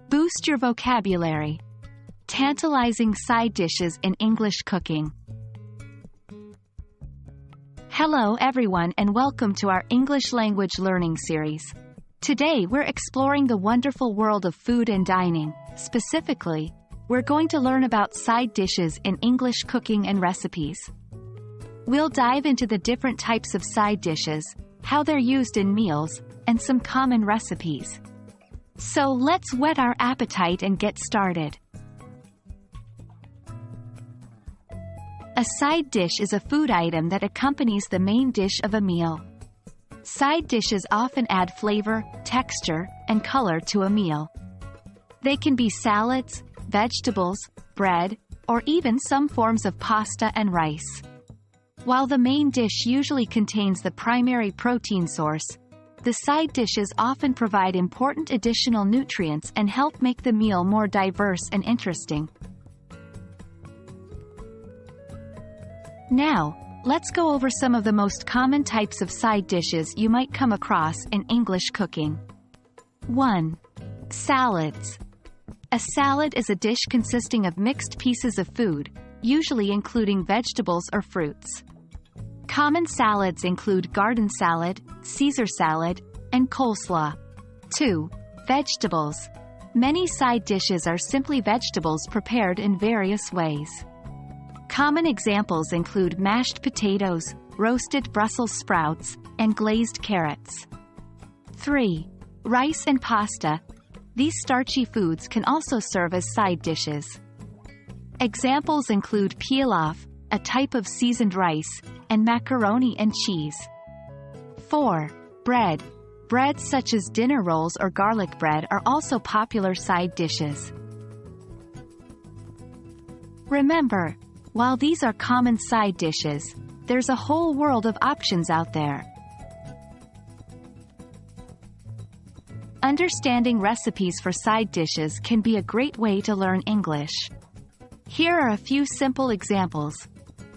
Boost your vocabulary. Tantalizing side dishes in English cooking. Hello everyone and welcome to our English language learning series. Today we're exploring the wonderful world of food and dining. Specifically, we're going to learn about side dishes in English cooking and recipes. We'll dive into the different types of side dishes, how they're used in meals, and some common recipes. So let's whet our appetite and get started. A side dish is a food item that accompanies the main dish of a meal. Side dishes often add flavor, texture, and color to a meal. They can be salads, vegetables, bread, or even some forms of pasta and rice. While the main dish usually contains the primary protein source, the side dishes often provide important additional nutrients and help make the meal more diverse and interesting. Now, let's go over some of the most common types of side dishes you might come across in English cooking. 1. Salads. A salad is a dish consisting of mixed pieces of food, usually including vegetables or fruits. Common salads include garden salad, Caesar salad, and coleslaw. 2. Vegetables. Many side dishes are simply vegetables prepared in various ways. Common examples include mashed potatoes, roasted Brussels sprouts, and glazed carrots. 3. Rice and pasta. These starchy foods can also serve as side dishes. Examples include pilaf, a type of seasoned rice, and macaroni and cheese. 4. Bread. Breads such as dinner rolls or garlic bread are also popular side dishes. Remember, while these are common side dishes, there's a whole world of options out there. Understanding recipes for side dishes can be a great way to learn English. Here are a few simple examples.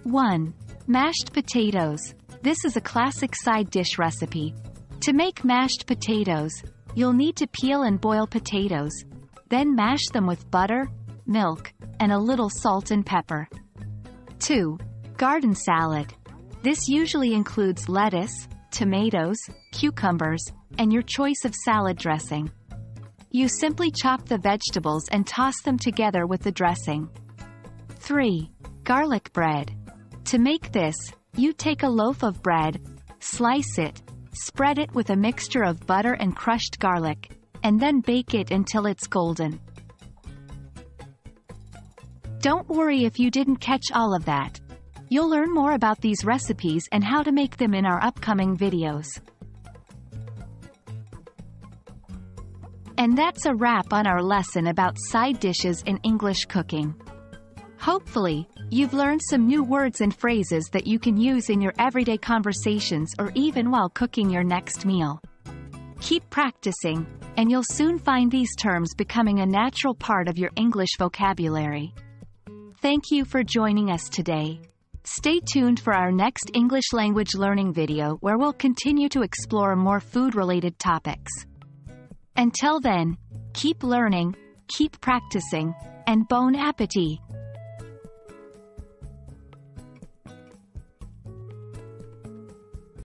1. Mashed potatoes. This is a classic side dish recipe. To make mashed potatoes, you'll need to peel and boil potatoes, then mash them with butter, milk, and a little salt and pepper. 2. Garden salad. This usually includes lettuce, tomatoes, cucumbers, and your choice of salad dressing. You simply chop the vegetables and toss them together with the dressing. 3. Garlic bread. To make this, you take a loaf of bread, slice it, spread it with a mixture of butter and crushed garlic, and then bake it until it's golden. Don't worry if you didn't catch all of that. You'll learn more about these recipes and how to make them in our upcoming videos. And that's a wrap on our lesson about side dishes in English cooking. Hopefully, you've learned some new words and phrases that you can use in your everyday conversations or even while cooking your next meal. Keep practicing, and you'll soon find these terms becoming a natural part of your English vocabulary. Thank you for joining us today. Stay tuned for our next English language learning video where we'll continue to explore more food-related topics. Until then, keep learning, keep practicing, and bon appétit!